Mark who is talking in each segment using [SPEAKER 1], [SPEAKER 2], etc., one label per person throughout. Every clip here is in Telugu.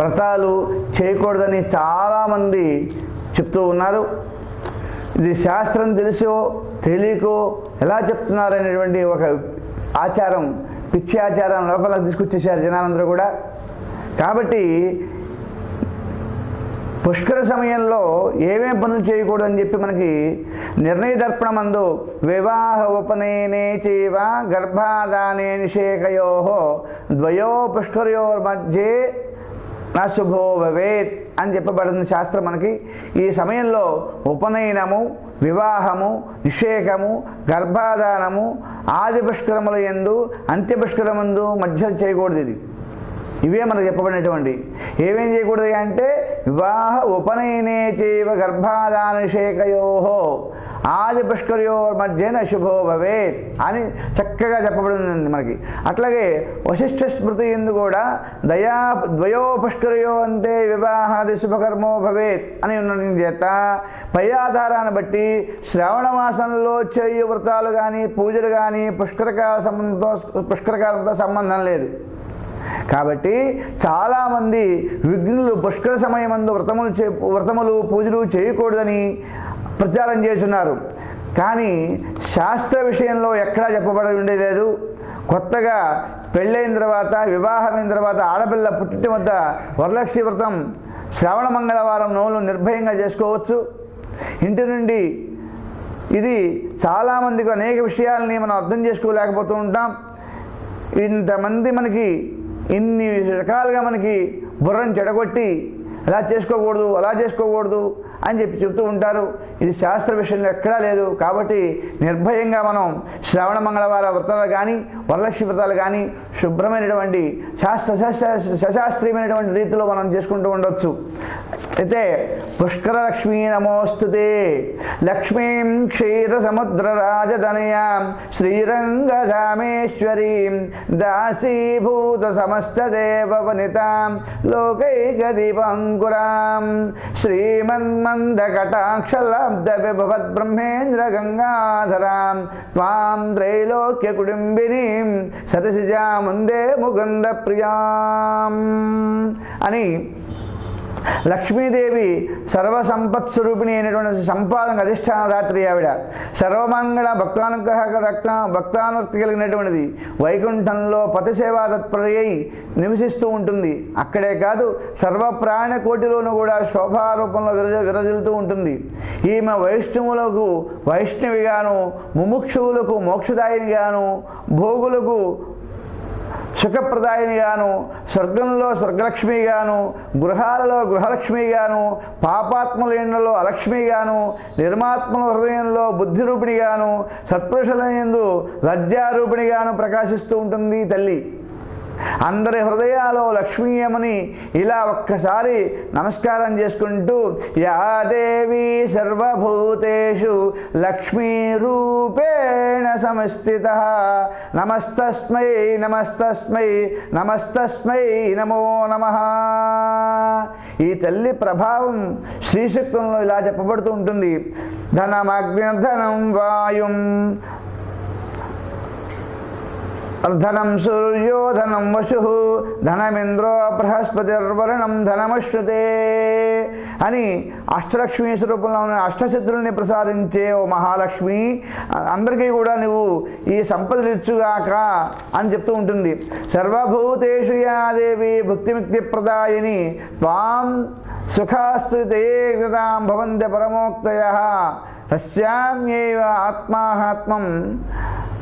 [SPEAKER 1] వ్రతాలు చేయకూడదని చాలామంది చెప్తూ ఉన్నారు. ఇది శాస్త్రం తెలుసో తెలియకో ఎలా చెప్తున్నారు అనేటువంటి ఒక ఆచారం, పిచ్చి ఆచారం లోపలికి తీసుకొచ్చేసారు జనాలందరూ కూడా. కాబట్టి పుష్కర సమయంలో ఏమేం పనులు చేయకూడదని చెప్పి మనకి నిర్ణయ దర్పణమందు వివాహ ఉపనయనే చైవ గర్భాధానే నిషేకయో ద్వయో పుష్కరయోర్ మధ్యే నా శుభో భవేత్ అని చెప్పబడిన శాస్త్రం మనకి. ఈ సమయంలో ఉపనయనము, వివాహము, నిషేకము, గర్భాధానము ఆది పుష్కరముల యందు అంత్య పుష్కరమందు మధ్య చేయకూడదు. ఇవే మనకు చెప్పబడినటువంటి. ఏమేం చేయకూడదు అంటే వివాహ ఉపనయనే చైవ గర్భాధాన నిషేకయో ఆది పుష్కరయో మధ్యన శుభో భవేత్ అని చక్కగా చెప్పబడింది మనకి. అట్లాగే వశిష్ఠ స్మృతి ఎందు కూడా ద్వయో పుష్కరయో అంతే వివాహాది శుభకర్మో భవేత్ అని ఉన్న చేత పై ఆధారాన్ని బట్టి శ్రావణ మాసంలో చేయు వ్రతాలు కానీ పూజలు కానీ పుష్కరకాలంతో సంబంధం లేదు. కాబట్టి చాలామంది విఘ్నులు పుష్కర సమయమందు వ్రతములు పూజలు చేయకూడదని ప్రచారం చేస్తున్నారు. కానీ శాస్త్ర విషయంలో ఎక్కడా చెప్పబడి ఉండేలేదు. కొత్తగా పెళ్ళైన తర్వాత, వివాహమైన తర్వాత ఆడపిల్ల పుట్టిన వద్ద వరలక్ష్మి వ్రతం శ్రావణ మంగళవారం నోలు నిర్భయంగా చేసుకోవచ్చు. ఇంటి నుండి ఇది చాలామందికి అనేక విషయాలని మనం అర్థం చేసుకోలేకపోతూ ఉంటాం. ఇంతమంది మనకి ఇన్ని రకాలుగా మనకి బుర్రను చెడగొట్టి అలా చేసుకోకూడదు అలా చేసుకోకూడదు అని చెప్పి చెప్తూ ఉంటారు. ఇది శాస్త్ర విషయంలో ఎక్కడా లేదు. కాబట్టి నిర్భయంగా మనం శ్రావణ మంగళవార వ్రతాలు కానీ వరలక్ష్మి వ్రతాలు కానీ శుభ్రమైనటువంటి సశాస్త్రీయమైనటువంటి రీతిలో మనం చేసుకుంటూ ఉండొచ్చు. అయితే పుష్కర లక్ష్మీ నమోస్తుతే లక్ష్మీం క్షీర సముద్ర రాజధనయాం శ్రీరంగధామేశ్వరీం దాసీభూత సమస్త దేవవనితాం లోకైక దీపంకురాం శ్రీమన్మందకటాక్షలబ్ధ విభవద్ బ్రహ్మేంద్ర గంగాధరాం త్వాం త్రైలోక్య కుటుంబినీం సతసిజా ముందే ముకుంద ప్రియాం అని లక్ష్మీదేవి సర్వసంపత్స్వరూపిణి అయినటువంటి సంపాదన అధిష్టాన రాత్రి ఆవిడ సర్వమంగళ భక్తానురక్తి కలిగినటువంటిది. వైకుంఠంలో పతిసేవా తత్పరయ్యి నివసిస్తూ ఉంటుంది. అక్కడే కాదు సర్వప్రాణ కోటిలోనూ కూడా శోభారూపంలో విరజిల్లుతూ ఉంటుంది. ఈమె వైష్ణవులకు వైష్ణవిగాను, ముముక్షువులకు మోక్షదాయినిగాను, భోగులకు సుఖప్రదాయినిగాను, స్వర్గంలో స్వర్గలక్ష్మిగాను, గృహాలలో గృహలక్ష్మిగాను, పాపాత్ముల ఇండ్లలో అలక్ష్మిగాను, నిర్మాత్మల హృదయంలో బుద్ధిరూపిణిగాను, సత్పురుషుల యందు లజ్జారూపిణిగాను ప్రకాశిస్తూ ఉంటుంది తల్లి. అందరి హృదయాల్లో లక్ష్మీయమని ఇలా ఒక్కసారి నమస్కారం చేసుకుంటూ యా దేవి సర్వభూతేషు లక్ష్మీరూపేణ సంస్థితః నమస్తస్మై నమస్తస్మై నమస్తస్మై నమో నమః. ఈ తల్లి ప్రభావం శ్రీశక్తంలో ఇలా చెప్పబడుతూ ఉంటుంది. ధనమగ్నిర్ధనం వాయుం ధనం సూర్యో ధనం వశు ధనమింద్రో బృహస్పతిర్వరుణం ధనమశ్నుతే అని అష్టలక్ష్మీ స్వరూపంలో ఉన్న అష్టసిద్ధుల్ని ప్రసాదించే ఓ మహాలక్ష్మి, అందరికీ కూడా నువ్వు ఈ సంపదలు ఇచ్చుగాక అని చెప్తూ ఉంటుంది. సర్వభూతేషు యా దేవి భుక్తిముక్తి ప్రదాయిని త్వాం సుఖాస్తుతాం భవంతి పరమోక్తయః తస్యామ్యేవ ఆత్మాహాత్మం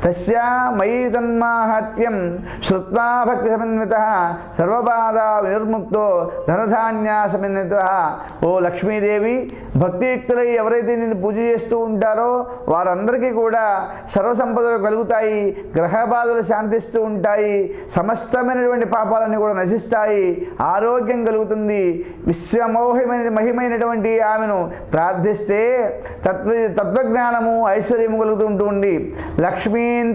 [SPEAKER 1] తస్యా మయి తన్మాహాత్మ్యం శ్రుత్వా భక్తి సమన్వితః సర్వబాధా వినిర్ముక్తో ధనధాన్యాసమన్వితః. ఓ లక్ష్మీదేవి, భక్తియుక్తులై ఎవరైతే నిన్ను పూజ చేస్తూ ఉంటారో వారందరికీ కూడా సర్వసంపదలు కలుగుతాయి, గ్రహ బాధలు శాంతిస్తూ ఉంటాయి, సమస్తమైనటువంటి పాపాలన్నీ కూడా నశిస్తాయి, ఆరోగ్యం కలుగుతుంది. విశ్వమోహమైన మహిమైనటువంటి ఆమెను ప్రార్థిస్తే తత్వజ్ఞానము ఐశ్వర్యము కలుగుతుంటుంది. లక్ష్మీం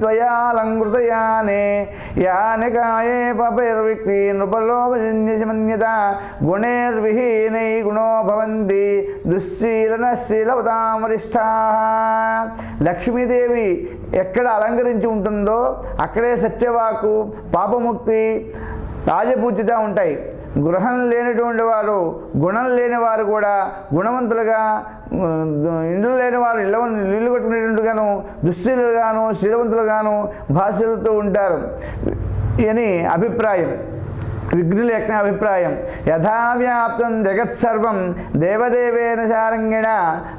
[SPEAKER 1] త్వయాలంకృతయానే యాని కాయే పపైర్విక్రీ నృపలోభజన్యమన్యత గుణైర్విహీనై గుణో భవంతి దుశ్శీలనశీలవతాం వరిష్ఠాః. లక్ష్మీదేవి ఎక్కడ అలంకరించి ఉంటుందో అక్కడే సత్యవాకు, పాపముక్తి, రాజపూజిత ఉంటాయి. గృహం లేనటువంటి వారు, గుణం లేని వారు కూడా గుణవంతులుగా, ఇండ్లు లేని వారు ఇల్లు కట్టుకునేటట్టుగాను, దుశ్శీలుగాను, శీలవంతులుగాను భాషలతో ఉంటారు అని అభిప్రాయం. విఘ్నుల యొక్క అభిప్రాయం. యథావ్యాప్తం జగత్సర్వం దేవదేవేన శారంగిణ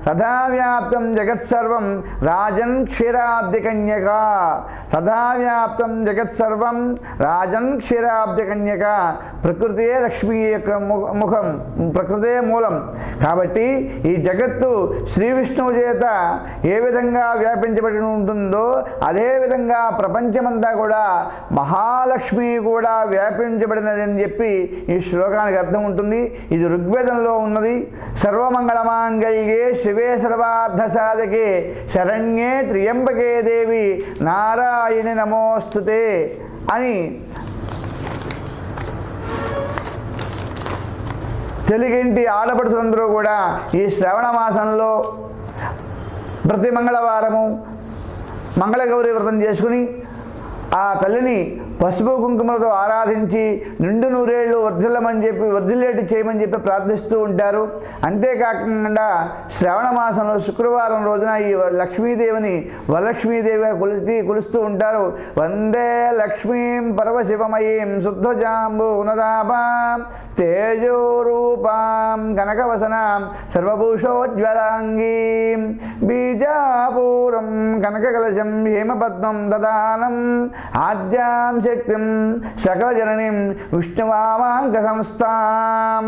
[SPEAKER 1] తథావ్యాప్తం జగత్సర్వం రాజన్ క్షీరాబ్దికన్యక. తథావ్యాప్తం జగత్సర్వం రాజన్ క్షీరాబ్దికన్యక. ప్రకృతియే లక్ష్మీ యొక్క ముఖం, ప్రకృతే మూలం. కాబట్టి ఈ జగత్తు శ్రీ విష్ణువు చేత ఏ విధంగా వ్యాపించబడి ఉంటుందో అదేవిధంగా ప్రపంచమంతా కూడా మహాలక్ష్మి కూడా వ్యాపించబడినది అని చెప్పి ఈ శ్లోకానికి అర్థం ఉంటుంది. ఇది ఋగ్వేదంలో ఉన్నది. సర్వమంగళమాంగళ్యే శివే సర్వార్థ సాధకే శరణ్యే త్ర్యంబకే దేవి నారాయణి నమోస్తుతే అని తెలుగింటి ఆడపడుతులందరూ కూడా ఈ శ్రవణ మాసంలో ప్రతి మంగళవారము మంగళగౌరి వ్రతం చేసుకుని ఆ తల్లిని పసుపు కుంకుమలతో ఆరాధించి నిండు నూరేళ్ళు వర్ధిల్లమని చెప్పి, వర్ధిల్లేటి చేయమని చెప్పి ప్రార్థిస్తూ ఉంటారు. అంతేకాకుండా శ్రావణ మాసంలో శుక్రవారం రోజున ఈ లక్ష్మీదేవిని వరలక్ష్మీదేవిగా కొలుస్తూ ఉంటారు. వందే లక్ష్మీం పరమశివమయీం శుద్ధజాంబూనరాపాం తేజోరూపాం కనకవసనాం సర్వభూషోజ్వలాంగీం బీజాపూరం కనకకలశం హేమపద్మం దదానం ఆద్యాం శక్తిం సకలజననీం విష్ణువామాంక సంస్థాం.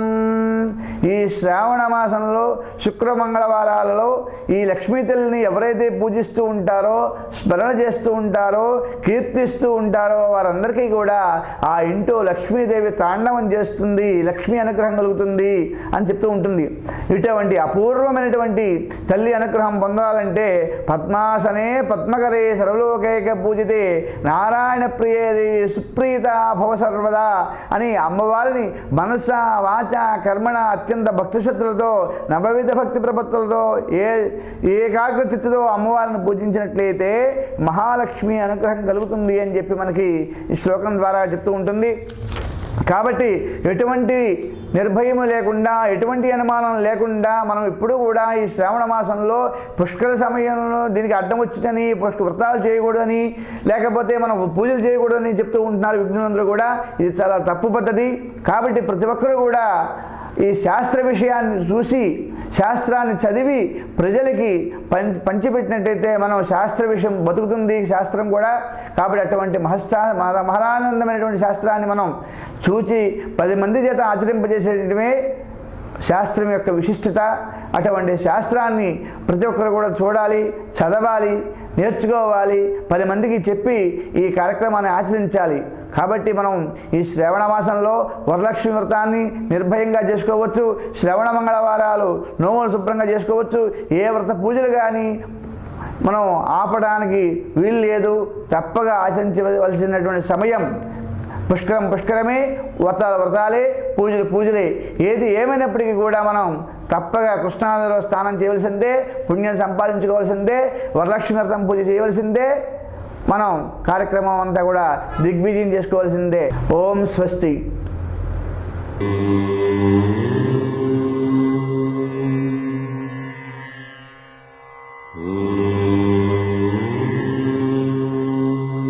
[SPEAKER 1] ఈ శ్రావణ మాసంలో శుక్రమంగళవారాలలో ఈ లక్ష్మీ తల్లిని ఎవరైతే పూజిస్తూ ఉంటారో, స్మరణ చేస్తూ ఉంటారో, కీర్తిస్తూ ఉంటారో వారందరికీ కూడా ఆ ఇంట్లో లక్ష్మీదేవి తాండవం చేస్తుంది, లక్ష్మీ అనుగ్రహం కలుగుతుంది అని చెప్తూ ఉంటుంది. ఇటువంటి అపూర్వమైనటువంటి తల్లి అనుగ్రహం పొందాలంటే పద్మాసనే పద్మకరే సర్వలోకైక పూజితే నారాయణ ప్రియేది సుప్రీత భవ సర్వదా అని అమ్మవారిని మనస వాచ కర్మణ అత్యంత భక్తిశ్రద్ధలతో నవవిధ భక్తి ప్రపత్తులతో ఏకాగ్రచిత్తుతో అమ్మవారిని పూజించినట్లయితే మహాలక్ష్మి అనుగ్రహం కలుగుతుంది అని చెప్పి మనకి ఈ శ్లోకం ద్వారా చెప్తూ ఉంటుంది. కాబట్టి ఎటువంటి నిర్భయము లేకుండా, ఎటువంటి అనుమానం లేకుండా మనం ఇప్పుడు కూడా ఈ శ్రావణ మాసంలో పుష్కర సమయంలో దీనికి అడ్డం వచ్చిందని వ్రతాలు చేయకూడదని, లేకపోతే మనం పూజలు చేయకూడదని చెప్తూ ఉంటున్నారు విఘ్నులందరూ కూడా. ఇది చాలా తప్పు పద్ధతి. కాబట్టి ప్రతి ఒక్కరూ కూడా ఈ శాస్త్ర విషయాన్ని చూసి, శాస్త్రాన్ని చదివి ప్రజలకి పంచిపెట్టినట్టయితే మనం శాస్త్ర విషయం బతుకుతుంది, శాస్త్రం కూడా. కాబట్టి అటువంటి మహదానందమైనటువంటి శాస్త్రాన్ని మనం చూచి 10 మంది చేత ఆచరింపజేసేటమే శాస్త్రం యొక్క విశిష్టత. అటువంటి శాస్త్రాన్ని ప్రతి ఒక్కరు కూడా చూడాలి, చదవాలి, నేర్చుకోవాలి, 10 మందికి చెప్పి ఈ కార్యక్రమాన్ని ఆచరించాలి. కాబట్టి మనం ఈ శ్రవణ మాసంలో వరలక్ష్మి వ్రతాన్ని నిర్భయంగా చేసుకోవచ్చు. శ్రవణ మంగళవారాలు నోములు శుభ్రంగా చేసుకోవచ్చు. ఏ వ్రత పూజలు కానీ మనం ఆపడానికి వీలు లేదు. తప్పగా ఆచరించవలసినటువంటి సమయం పుష్కరమే, వ్రతాలే, పూజలే. ఏది ఏమైనప్పటికీ కూడా మనం తప్పగా కృష్ణానదిలో స్నానం చేయవలసిందే, పుణ్యం సంపాదించుకోవాల్సిందే, వరలక్ష్మి వ్రతం పూజ చేయవలసిందే. మనం కార్యక్రమం అంతా కూడా దిగ్విజయం చేసుకోవాల్సిందే. ఓం స్వస్తి.